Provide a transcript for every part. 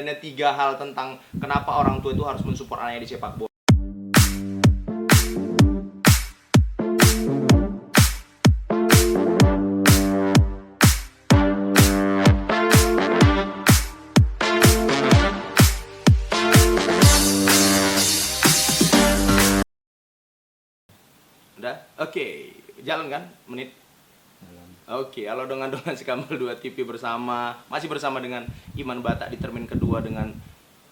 Ada 3 hal tentang kenapa orang tua itu harus mensupport anaknya di sepak bola. Udah? Oke, jalan kan? Menit? Oke, halo dengan si Kamal 2 TV masih bersama dengan Iman Batak di termin kedua dengan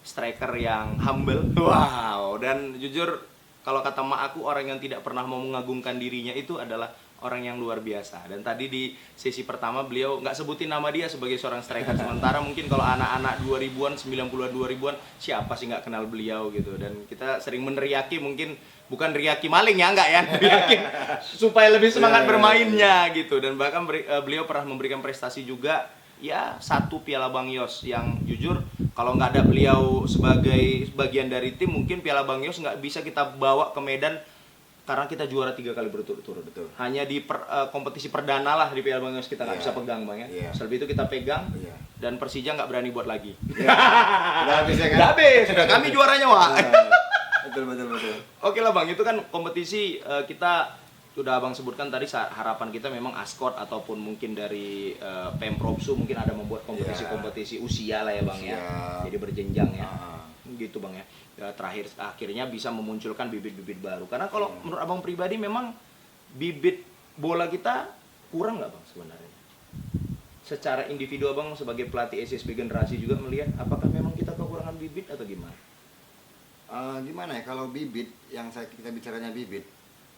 striker yang humble. Wow, dan jujur kalau kata mak aku, orang yang tidak pernah mau mengagungkan dirinya itu adalah orang yang luar biasa. Dan tadi di sesi pertama beliau nggak sebutin nama dia sebagai seorang striker. Sementara mungkin kalau anak-anak 2000-an, 90-an, 2000-an, siapa sih nggak kenal beliau gitu. Dan kita sering meneriaki, mungkin bukan riaki maling ya, enggak ya, riaki supaya lebih semangat bermainnya gitu. Dan bahkan beliau pernah memberikan prestasi juga, ya 1 Piala Bang Yos, yang jujur kalau nggak ada beliau sebagai bagian dari tim, mungkin Piala Bang Yos nggak bisa kita bawa ke Medan, karena kita juara 3 kali berturut-turut. Betul. Hanya di kompetisi perdana lah di Piala Bang Yos kita nggak bisa pegang, Bang ya. Selebih itu kita pegang, dan Persija nggak berani buat lagi. Udah habis ya kan? Udah habis, sudah kami juaranya, Wak. Betul. Oke lah Bang, itu kan kompetisi kita sudah Abang sebutkan tadi, harapan kita memang ASKOT ataupun mungkin dari Pemprovsu mungkin ada membuat kompetisi usia lah ya Bang ya. Jadi berjenjang ya. Gitu Bang ya. Terakhir akhirnya bisa memunculkan bibit-bibit baru. Karena kalau menurut Abang pribadi memang bibit bola kita kurang nggak Bang sebenarnya? Secara individu Abang sebagai pelatih SSB generasi juga melihat apakah memang kita kekurangan bibit atau gimana? Gimana ya, kalau bibit yang kita bicaranya bibit,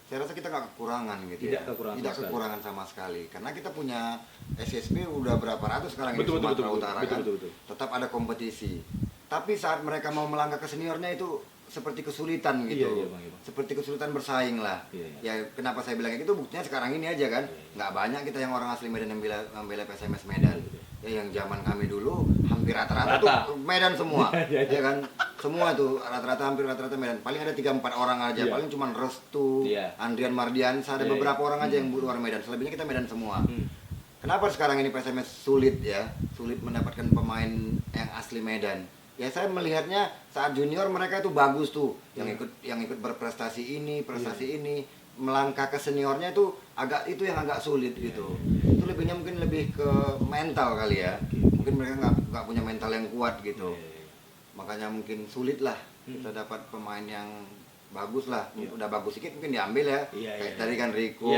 saya rasa kita nggak kekurangan gitu. Tidak ya. Kekurangan sama sekali. Karena kita punya SSB udah berapa ratus sekarang di Sumatera Utara kan. Tetap ada kompetisi. Tapi saat mereka mau melangkah ke seniornya itu seperti kesulitan gitu. Iya, Bang. Seperti kesulitan bersaing lah. Ya kenapa saya bilang gitu, buktinya sekarang ini aja kan. Nggak banyak kita yang orang asli Medan yang membela PSMS Medan. Ya yang zaman kami dulu hampir rata-rata tuh Medan semua. Ya kan? Semua tuh hampir rata-rata Medan. Paling ada 3-4 orang aja. Paling cuma Restu, Andrian Mardiansa, ada beberapa orang aja yang luar Medan. Selebihnya kita Medan semua. Kenapa sekarang ini PSMS sulit mendapatkan pemain yang asli Medan? Ya saya melihatnya saat junior mereka itu bagus tuh, yang ikut berprestasi ini, ini melangkah ke seniornya itu yang agak sulit gitu. Itu mungkin lebih ke mental kali ya. Mungkin mereka nggak punya mental yang kuat gitu. Makanya mungkin sulit lah kita dapat pemain yang bagus lah. Udah bagus sedikit mungkin diambil ya. Kayak tadi kan Rico.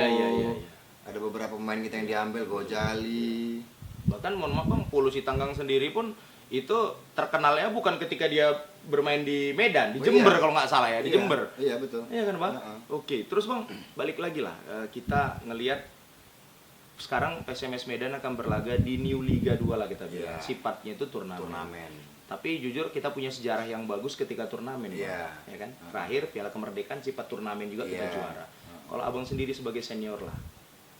Ada beberapa pemain kita yang diambil, Gojali. Bahkan mohon maaf Bang, Pulusi Tanggang sendiri pun itu terkenalnya bukan ketika dia bermain di Medan, di Jember kalau nggak salah ya, di Jember. Iya betul. Iya kan Bang? Oke, terus Bang, balik lagi lah, kita ngelihat sekarang PSMS Medan akan berlaga di New Liga 2 lah kita bilang. Sifatnya itu turnamen. Tapi jujur kita punya sejarah yang bagus ketika turnamen, Bang. Ya kan? Terakhir Piala Kemerdekaan sifat turnamen juga kita juara. Kalau Abang sendiri sebagai senior lah,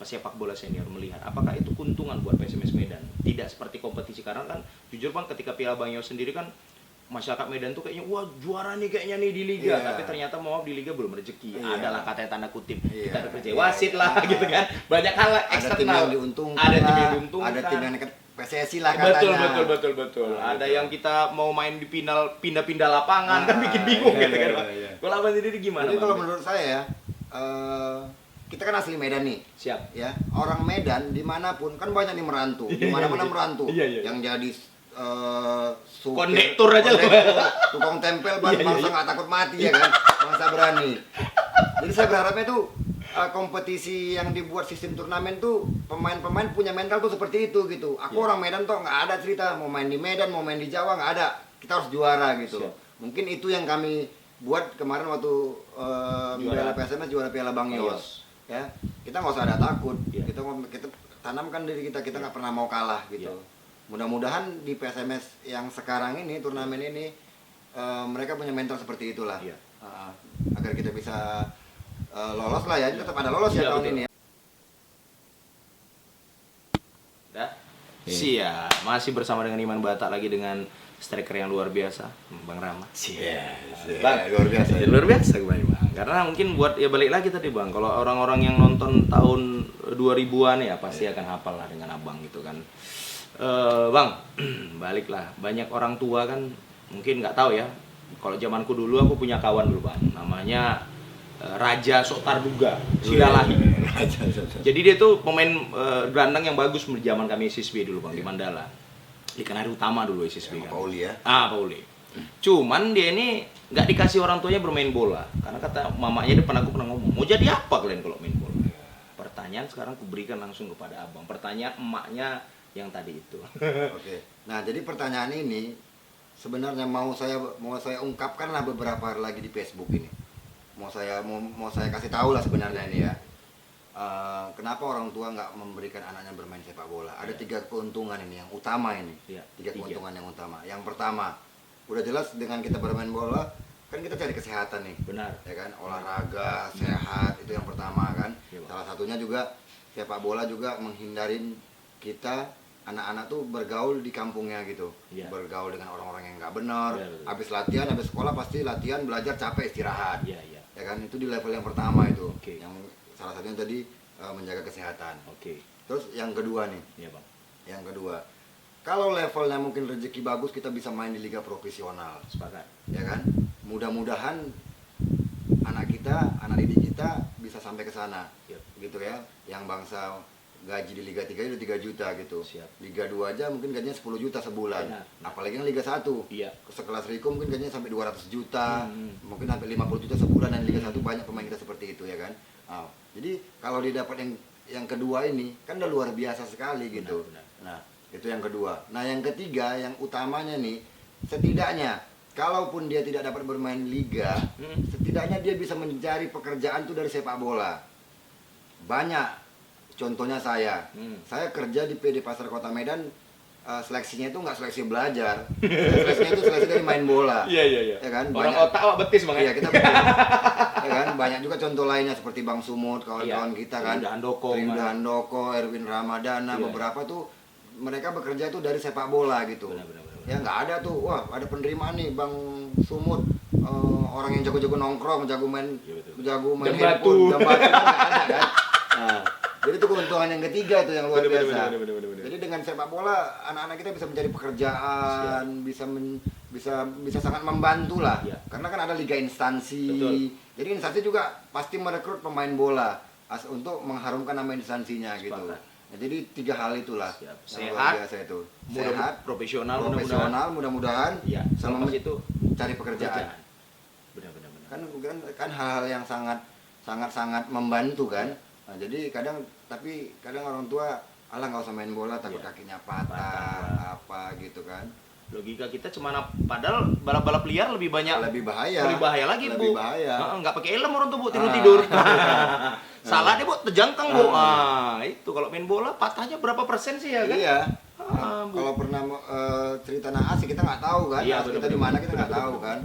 sepak bola senior melihat apakah itu keuntungan buat PSMS Medan, tidak seperti kompetisi. Karena kan jujur Bang, ketika Piala Bang Yos sendiri kan masyarakat Medan tuh kayaknya wah juara nih kayaknya nih di liga, tapi ternyata maaf di liga belum rezeki. Adalah katanya tanda kutip, kita ada kerja wasit lah gitu kan, banyak hal eksternal, ada tim yang diuntungkan, ada tim yang PSSI lah katanya. Betul. Ada yang kita mau main di final pindah-pindah lapangan kan bikin bingung gitu kan. Kalau Abang sendiri gimana? Jadi kalau menurut saya kita kan asli Medan nih. Siap. Ya, orang Medan dimanapun kan banyak nih merantau, dimana-mana merantau. Yang jadi kondektur aja tukang tempel, bangsa nggak takut mati ya kan, bangsa berani. Jadi saya berharapnya tuh kompetisi yang dibuat sistem turnamen tuh pemain-pemain punya mental tuh seperti itu gitu. Aku orang Medan tuh nggak ada cerita mau main di Medan, mau main di Jawa, nggak ada. Kita harus juara gitu. Mungkin itu yang kami buat kemarin waktu Piala PSMS juara Piala Bang Yos. Ya, kita nggak usah ada takut. Kita tanamkan diri kita nggak pernah mau kalah gitu. Mudah-mudahan di PSMS yang sekarang ini turnamen ini mereka punya mental seperti itulah. Agar kita bisa lolos lah ya. Tetap ada lolos ya tahun ini ya. Siap, masih bersama dengan Iman Batak lagi dengan striker yang luar biasa, Bang Rama. Bang, luar biasa Bang. Karena mungkin buat ya balik lagi tadi Bang, kalau orang-orang yang nonton tahun 2000-an ya pasti akan hafal lah dengan Abang gitu kan. Bang, baliklah. Banyak orang tua kan mungkin nggak tahu ya. Kalau zamanku dulu aku punya kawan dulu bang, namanya Raja Sotarduga Silalahi. Jadi dia tuh pemain gelandang yang bagus di zaman kami SSB dulu bang di Mandala. Di Kenari Utama dulu SSB kan. Pauli ya. Pauli. Cuman dia ini nggak dikasih orang tuanya bermain bola karena kata mamanya depan aku pernah ngomong, mau jadi apa kalian kalau main bola? Pertanyaan sekarang aku berikan langsung kepada abang. Pertanyaan emaknya yang tadi itu. Oke. Nah, jadi pertanyaan ini sebenarnya mau saya ungkapkan lah beberapa hari lagi di Facebook ini. Mau saya kasih tahu lah sebenarnya ini ya. Kenapa orang tua nggak memberikan anaknya bermain sepak bola? Ada 3 keuntungan ini yang utama ini. 3 keuntungan yang utama. Yang pertama, udah jelas dengan kita bermain bola kan kita cari kesehatan nih. Benar. Ya kan, olahraga, sehat itu yang pertama kan. Salah satunya juga sepak bola juga menghindarin kita anak-anak tuh bergaul di kampungnya gitu, bergaul dengan orang-orang yang nggak benar. Habis latihan, habis sekolah pasti latihan, belajar, capek, istirahat. Ya kan, itu di level yang pertama itu. Yang salah satunya tadi menjaga kesehatan. Terus yang kedua nih, yang kedua, kalau levelnya mungkin rezeki bagus kita bisa main di liga profesional. Sepakat. Ya kan, mudah-mudahan anak didik kita bisa sampai ke sana, gitu ya. Yang bangsa gaji di Liga 3 itu 3 juta gitu. Liga 2 aja mungkin gajinya 10 juta sebulan. Apalagi yang Liga 1. Sekelas Riko mungkin gajinya sampai 200 juta, mungkin sampai 50 juta sebulan, dan Liga 1 banyak pemain kita seperti itu ya kan. Jadi kalau dia dapat yang kedua ini kan udah luar biasa sekali gitu. Nah, itu yang kedua. Nah, yang ketiga yang utamanya nih, setidaknya kalaupun dia tidak dapat bermain liga, setidaknya dia bisa mencari pekerjaan tuh dari sepak bola. Banyak. Contohnya saya kerja di PD Pasar Kota Medan, seleksinya itu nggak seleksi belajar, seleksinya itu seleksi dari main bola. Iya. Ya kan? Orang otak awak betis bang. Iya, kita betis. Ya kan? Banyak juga contoh lainnya seperti Bang Sumut, kawan-kawan kita kan. Triuda Handoko, Erwin Ramadana, beberapa tuh mereka bekerja itu dari sepak bola gitu. Ya nggak ada tuh, wah ada penerimaan nih Bang Sumut, orang yang jago-jago nongkrong, jago main handphone, jam batu kan nggak ada kan. Nah, jadi itu keuntungan yang ketiga tuh yang luar biasa. Jadi dengan sepak bola anak-anak kita bisa mencari pekerjaan, bisa sangat membantu lah. Karena kan ada liga instansi. Jadi instansi juga pasti merekrut pemain bola untuk mengharumkan nama instansinya gitu. Nah, jadi 3 hal itulah yang luar biasa itu. Sehat, profesional mudah-mudahan, sama itu cari pekerjaan. Benar. Kan hal-hal yang sangat membantu kan. Nah, jadi kadang orang tua nggak usah main bola, takut kakinya patah apa gitu kan. Logika kita cuma padahal balap-balap liar lebih bahaya lagi bu. Nggak pakai helm orang tuh bu, tidur. Salah deh bu, terjangkang bu. Itu kalau main bola patahnya berapa persen sih ya kan? Iya. Kalau pernah cerita naas kita nggak tahu kan. Kita di mana kita nggak tahu kan.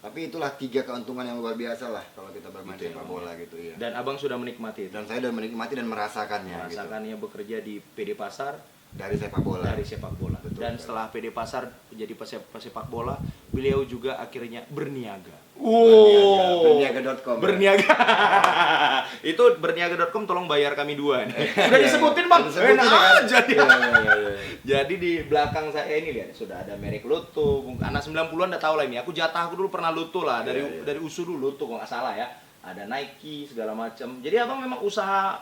Tapi itulah 3 keuntungan yang luar biasa lah kalau kita bermain sepak bola gitu ya. Dan abang sudah menikmati itu. Dan saya sudah menikmati dan merasakannya. Merasakannya gitu. Bekerja di PD Pasar dari sepak bola. Betul, dan setelah PD Pasar menjadi pesepak bola, beliau juga akhirnya berniaga. Berniaga.com. Berniaga. Itu berniaga.com, tolong bayar kami 2. Udah disebutin bang. Jadi di belakang saya ini lihat sudah ada merek Lotto. Anak 90-an udah tahu lah ini. Aku dulu pernah Lotto lah dari USU dulu Lotto kalau nggak salah ya. Ada Nike segala macam. Jadi abang memang usaha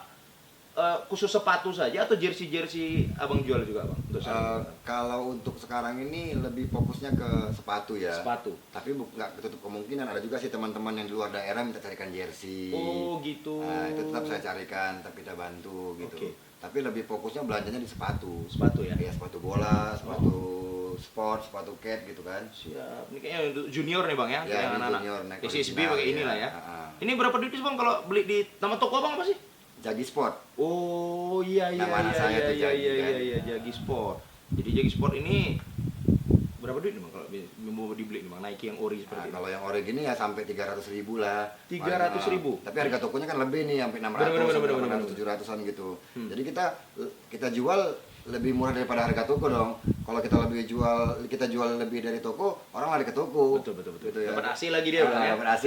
khusus sepatu saja atau jersey abang jual juga bang? Kalau untuk sekarang ini lebih fokusnya ke sepatu ya. Tapi nggak ketutup kemungkinan ada juga sih teman-teman yang di luar daerah minta carikan jersey. Oh gitu. Nah, itu tetap saya carikan, tapi kita bantu gitu. Tapi lebih fokusnya belanjanya di sepatu. Ya? Iya, sepatu bola, sepatu sport, sepatu cat gitu kan. Siap. Ini kayaknya untuk junior nih bang ya? Yang anak-anak. SSB pakai inilah ya. Ini berapa duit sih bang kalau beli di nama toko abang apa sih? Jagi Sport. Oh iya. Jagi Sport. Jadi Jagi Sport ini berapa duit nih bang kalau mau dibeli nih bang, Nike yang ori seperti ini? Kalau yang ori gini ya sampai 300.000 lah. 300.000. Tapi harga tokonya kan lebih nih, sampai 600, 700-an gitu. Jadi kita jual lebih murah daripada harga toko dong. Kalau kita jual lebih dari toko, orang lari ke toko. Betul. Gitu ya. Dapat AC lagi dia bang ya. Dapat AC.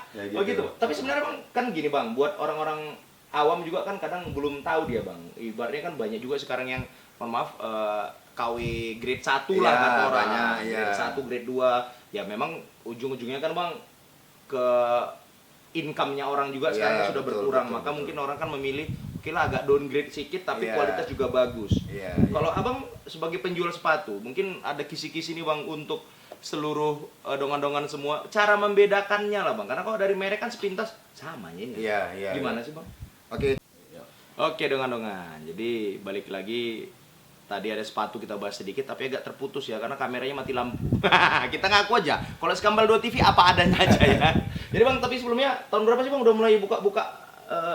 Ya, gitu. Oh gitu. Tapi sebenarnya bang kan gini bang, buat orang-orang awam juga kan kadang belum tahu dia bang. Ibaratnya kan banyak juga sekarang yang mohon maaf KW grade 1 lah Iya, kata orang. banyak, iya. Grade 1, grade 2. Ya memang ujung-ujungnya kan Bang ke income-nya orang juga Iya, sekarang sudah betul, berkurang. betul, Maka betul. mungkin orang kan memilih oke lah agak downgrade sedikit tapi Iya. kualitas juga bagus. Iya, Kalau Abang sebagai penjual sepatu, mungkin ada kisi-kisi nih Bang untuk seluruh dongan-dongan semua, cara membedakannya lah Bang. Karena kalau dari merek kan sepintas sama ya. Iya, iya. Gimana sih Bang? Oke. Oke dongan-dongan, jadi balik lagi. Tadi ada sepatu kita bahas sedikit tapi agak terputus ya karena kameranya mati lampu. Kita ngaku aja. Kalau Skambal 2 TV apa adanya aja ya. Jadi Bang, tapi sebelumnya tahun berapa sih Bang udah mulai buka-buka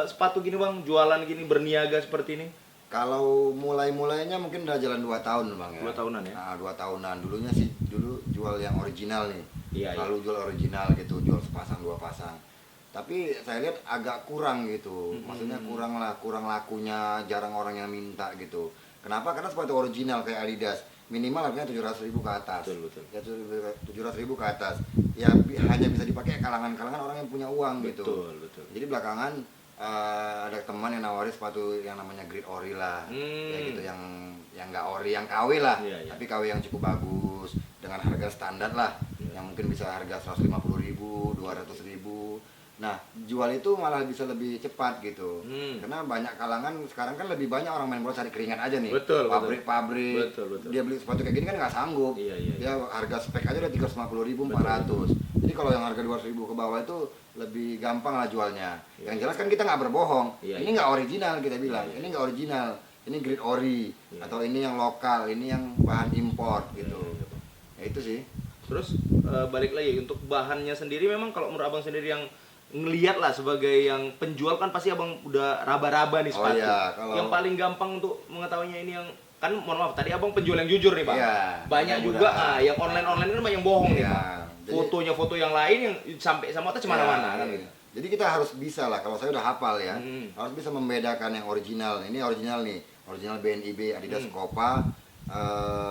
sepatu gini Bang, jualan gini berniaga seperti ini? Kalau mulainya mungkin udah jalan 2 tahun Bang ya. 2 tahunan ya? Nah, 2 tahunan. Dulunya sih jual yang original nih. Iya, Lalu jual original gitu, jual sepasang 2 pasang. Tapi saya lihat agak kurang gitu. Maksudnya kurang lakunya, jarang orang yang minta gitu. Kenapa? Karena sepatu original kayak Adidas minimal harganya 700.000 ke atas. Betul. Ya 700.000 ke atas. Ya hanya bisa dipakai kalangan-kalangan orang yang punya uang gitu. Betul. Jadi belakangan ada teman yang nawari sepatu yang namanya Grade Ori lah, ya gitu yang nggak ori, yang KW lah, Iya. tapi KW yang cukup bagus dengan harga standar lah, yang mungkin bisa harga 150.000, 200.000. Nah jual itu malah bisa lebih cepat gitu, karena banyak kalangan sekarang kan lebih banyak orang main bola cari keringat aja nih, Betul. pabrik, Betul. dia beli sepatu kayak gini kan nggak sanggup, Iya. dia harga spek aja udah 350.000, 400. Jadi kalau yang harga 200.000 ke bawah itu lebih gampang lah jualnya. Yang jelas kan kita nggak berbohong. Iya, Ini nggak original kita bilang. Iya. Ini nggak original. Ini grade ori Iya. atau ini yang lokal. Ini yang bahan import gitu. Iya. Ya itu sih. Terus balik lagi untuk bahannya sendiri, memang kalau menurut Abang sendiri yang ngelihat lah sebagai yang penjual kan pasti Abang udah raba-raba nih Oh sepatu. iya, kalau- Yang paling gampang untuk mengetahuinya ini yang kan mohon maaf tadi Abang penjual yang jujur nih Bang. Iya, Banyak mudah-mudahan. juga yang online kan banyak yang bohong nih Iya, Bang. jadi- Fotonya foto yang lain yang sampai sama atas mana-mana Ya, kan iya. gitu. Jadi kita harus bisa lah, kalau saya udah hafal ya, Hmm. harus bisa membedakan yang original. Ini original nih, original BNIB Adidas Hmm. Copa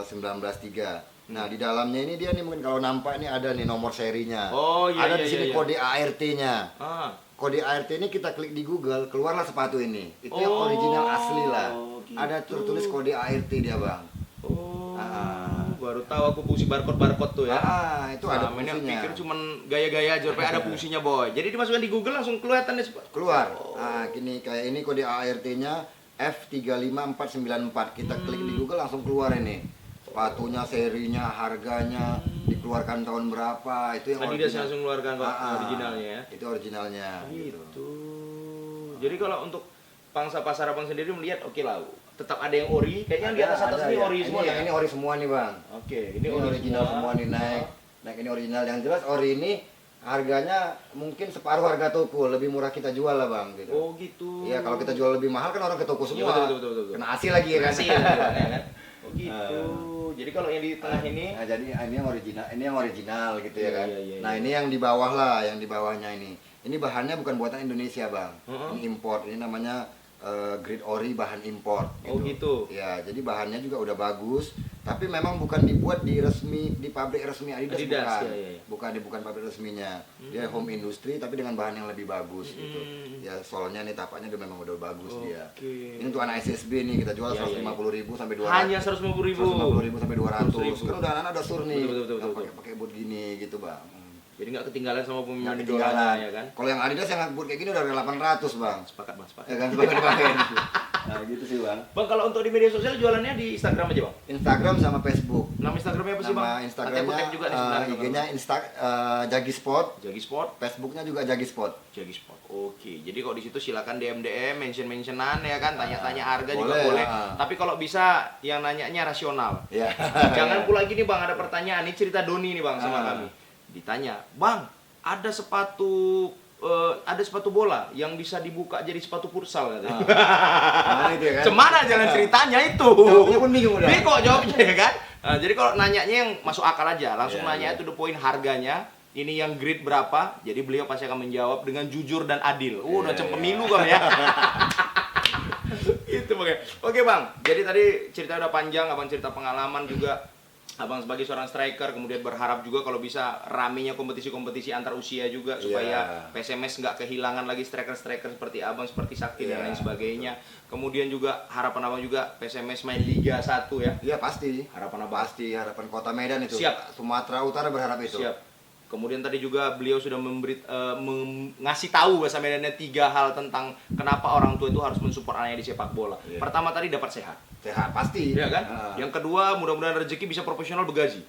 193. Nah di dalamnya ini dia nih mungkin kalau nampak ini ada nih nomor serinya. Oh, iya, Ada iya, di sini iya. kode ART-nya. Ah. Kode ART ini kita klik di Google, keluarlah sepatu ini. Itu yang Oh, original asli lah. gitu. Ada tertulis kode ART dia bang. Oh. Ah. Baru tahu aku fungsi barcode tuh ya. Itu ada Selama ini aku fungsinya. pikir cuman gaya-gaya aja, tapi ada fungsinya boy. Jadi dimasukkan di Google langsung kelihatan deh sepatu. Keluar. Oh. Gini kayak ini kode ART-nya F35494. Kita klik di Google langsung keluar ini. Sepatunya, serinya, harganya, dikeluarkan tahun berapa, itu yang Adidas original. langsung keluarkan kok Ah, originalnya ya. Itu originalnya Gitu. Jadi kalau untuk pangsa pasar Abang sendiri melihat oke lah, tetap ada yang ori, kayaknya yang di atas Ada, ini ya. ori semua Ini ya. Ini ori semua nih bang. Oke, Ini original semua nih naik. Naik ini original. Yang jelas ori ini harganya mungkin separuh harga toko, lebih murah kita jual lah bang. Gitu. Oh gitu. Iya, kalau kita jual lebih mahal kan orang ke toko Iya, semua. betul. Kena asi lagi ya kan. Masih ya, kan? Oh gitu. Jadi kalau yang di tengah ini Nah, jadi ini yang original gitu ya Iya, kan. iya. Nah, ini yang di bawah lah, yang di bawahnya ini. Ini bahannya bukan buatan Indonesia, Bang. Heeh. Ini import. Ini namanya grade ori bahan import Oh, gitu. Ya, jadi bahannya juga udah bagus, tapi memang bukan dibuat di pabrik resmi Adidas, Adidas, bukan. iya. Bukan pabrik resminya. Dia home industry tapi dengan bahan yang lebih bagus gitu. Ya, solnya nih tapaknya udah memang udah bagus dia. Oke. Ini untuk anak SSB nih kita jual Iya, iya, iya. 150.000 sampai 200. Hanya 150.000. 150.000 sampai 200. 100.000. Kan udah anak udah sur nih. Betul. Pakai boot gini gitu, Bang. Jadi nggak ketinggalan sama Nggak pemain ketinggalan. idolanya ya kan? Kalau yang Adidas yang boot kayak gini udah 800, Bang. Sepakat Bang, sepakat. Ya kan sebagian bagian. Nah, gitu sih, Bang. Bang, kalau untuk di media sosial jualannya di Instagram aja Bang? Instagram sama Facebook. Nama Instagramnya apa sih Bang? Nama Nanti Instagramnya aku tag juga di sebelah IG-nya Jagi Sport, Jagi Sport. Facebooknya juga Jagi Sport. Jagi Sport. Oke. Jadi kalau di situ silakan DM, mention-mentionan ya kan, tanya-tanya harga juga boleh, boleh. ah. Tapi kalau bisa yang nanyanya rasional. Ya. Jangan pula gini Bang, ada pertanyaan. Ini cerita Doni nih Bang sama Ah. kami. Ditanya, "Bang, ada sepatu bola yang bisa dibuka jadi sepatu futsal katanya." Nah, itu ya kan. Cemana jalan ceritanya itu? Jawabnya pun bingung udah. Kok jawabnya ya kan? Nah, jadi kalau nanyanya yang masuk akal aja, langsung Iya, nanya iya. itu the point harganya. Ini yang grade berapa? Jadi beliau pasti akan menjawab dengan jujur dan adil. Udah Iya, macam iya. pemilu Bang ya. Itu Bang. Oke Bang. Jadi tadi cerita udah panjang, Abang cerita pengalaman juga. Abang sebagai seorang striker, kemudian berharap juga kalau bisa ramenya kompetisi-kompetisi antar usia juga supaya PSMS nggak kehilangan lagi striker-striker seperti Abang, seperti Sakti dan lain sebagainya. Kemudian juga harapan Abang juga PSMS main Liga 1 ya. Iya pasti. Harapan Abang. Pasti, harapan Kota Medan itu. Siap. Sumatera Utara berharap itu. Siap. Kemudian tadi juga beliau sudah ngasih tahu bahasa Medannya 3 hal tentang kenapa orang tua itu harus mensupport anaknya di sepak bola. Pertama tadi dapat sehat. Sehat pasti. Iya kan? Yang kedua, mudah-mudahan rezeki bisa profesional bergaji.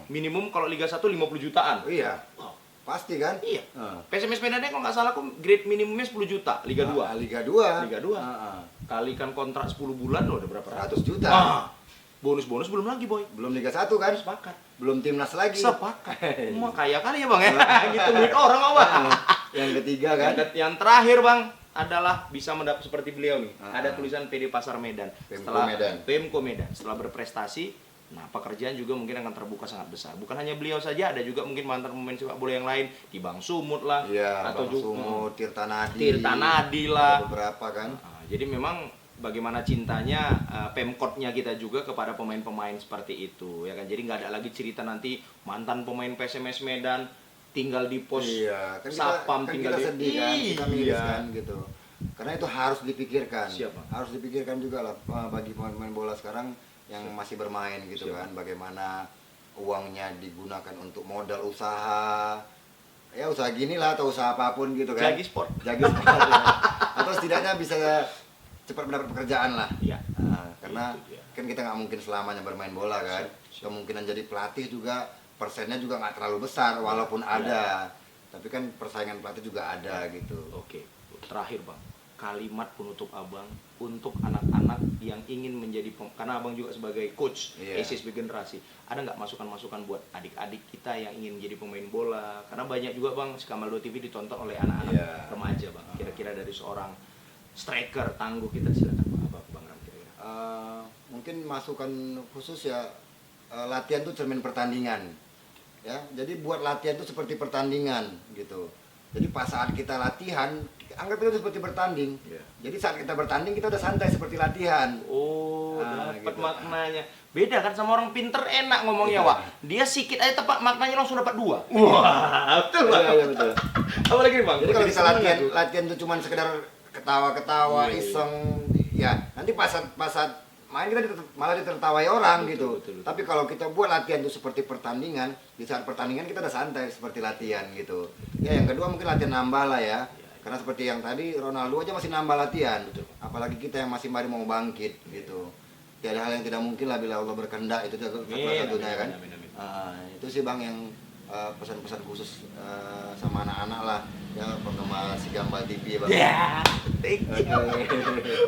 Minimum kalau Liga 1 50 jutaan. Iya. Wow. Pasti kan? Iya. PSMS Medannya kalau nggak salah aku grade minimumnya 10 juta Liga 2. Liga 2. Liga 2. Kalikan kontrak 10 bulan loh udah berapa 100 juta. Bonus-bonus belum lagi, Boy. Belum Liga 1 kan? Sepakat. Belum timnas lagi. Sepakat. Wah, kaya kali ya, Bang ya. Gitu duit orang, Bang. Yang ketiga kan? Yang terakhir, Bang, adalah bisa mendapat seperti beliau nih. Ada tulisan PD Pasar Medan. Pemko Medan. Setelah berprestasi, nah pekerjaan juga mungkin akan terbuka sangat besar. Bukan hanya beliau saja, ada juga mungkin mantan pemain sepak bola yang lain di Bang Sumut lah, atau Bang Sumut, Tirta Nadi lah. Beberapa kan. Jadi memang bagaimana cintanya Pemkotnya kita juga kepada pemain-pemain seperti itu ya kan. Jadi nggak ada lagi cerita nanti mantan pemain PSMS Medan tinggal di pos kan Sapam, kita sedih kan, kita miris kan gitu. Karena itu harus dipikirkan. Harus dipikirkan juga lah bagi pemain-pemain bola sekarang yang masih bermain gitu kan. Bagaimana uangnya digunakan untuk modal usaha. Ya usaha gini lah atau usaha apapun gitu kan. Jagi Sport ya. Atau setidaknya bisa cepat mendapat pekerjaan lah. Karena kan kita nggak mungkin selamanya bermain bola kan. Kemungkinan jadi pelatih juga persennya juga nggak terlalu besar walaupun ada. Tapi kan persaingan pelatih juga ada gitu. Oke, terakhir Bang, kalimat penutup Abang untuk anak-anak yang ingin menjadi karena Abang juga sebagai coach SSB generasi, ada nggak masukan-masukan buat adik-adik kita yang ingin menjadi pemain bola? Karena banyak juga Bang, Kamal 2 TV ditonton oleh anak-anak remaja Bang. Kira-kira dari seorang striker tangguh kita, silakan Bang Ram kira-kira. Mungkin masukan khusus ya, latihan tuh cermin pertandingan ya. Jadi buat latihan tuh seperti pertandingan gitu. Jadi pas saat kita latihan anggap itu seperti bertanding. Jadi saat kita bertanding kita udah santai seperti latihan. Dapat gitu. Maknanya beda kan sama orang pinter, enak ngomongnya Wak. Dia sikit aja tepat maknanya langsung dapat 2. Wah, betul Bang. Iya betul. Apalagi nih Bang. Jadi kalau kita latihan tuh cuma sekedar ketawa-ketawa, iseng, ya nanti pas saat main kita malah ditertawai orang gitu. Betul. Tapi kalau kita buat latihan itu seperti pertandingan, di saat pertandingan kita udah santai seperti latihan gitu. Ya yang kedua mungkin latihan nambah lah ya. Karena seperti yang tadi Ronaldo aja masih nambah latihan. Apalagi kita yang masih baru mau bangkit gitu. Tiada hal yang tidak mungkin lah bila Allah berkehendak, itu satu-satunya kan. Itu sih Bang yang pesan-pesan khusus sama anak-anak lah ya, penggemar si Gambal TV Bang.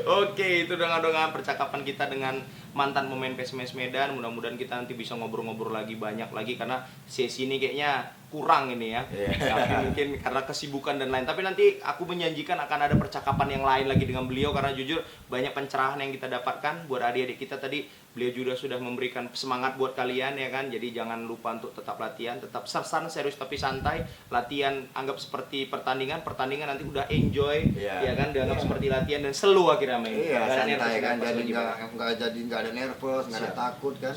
Oke, itu dengan percakapan kita dengan mantan pemain PSMS Medan. Mudah-mudahan kita nanti bisa ngobrol-ngobrol lagi banyak lagi karena sesi ini kayaknya kurang ini ya. Tapi mungkin karena kesibukan dan lain. Tapi nanti aku menjanjikan akan ada percakapan yang lain lagi dengan beliau karena jujur banyak pencerahan yang kita dapatkan buat adik-adik kita tadi. Beliau juga sudah memberikan semangat buat kalian ya kan. Jadi jangan lupa untuk tetap latihan, tetap serius tapi santai. Latihan anggap seperti pertandingan nanti udah enjoy ya kan, dianggap seperti latihan dan slow akhirnya main. Santai kan, jadi nggak ada nervous, nggak ada takut kan.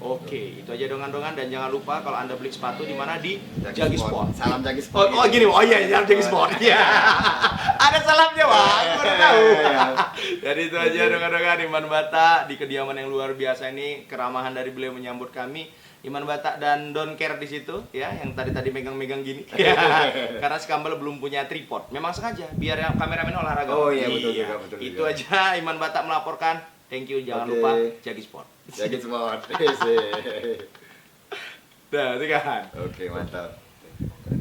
Oke, itu aja dongan-dongan dan jangan lupa kalau Anda beli sepatu di mana di Jagi Sport. Salam Jagi Sport. Oh gini, salam Jagi Sport. Iya. Ada salamnya, Pak. Baru tahu. Jadi itu aja dongan-dongan Iman Batak di kediaman yang luar biasa ini, keramahan dari beliau menyambut kami. Iman Batak dan Don't Care di situ ya, yang tadi megang-megang gini. Karena Skambel belum punya tripod. Memang sengaja biar kameramen olahraga. Oh iya betul juga. Itu aja Iman Batak melaporkan. Thank you, jangan lupa Jagi Sport. Jagi Sport. Dah, kan. Oke, mantap.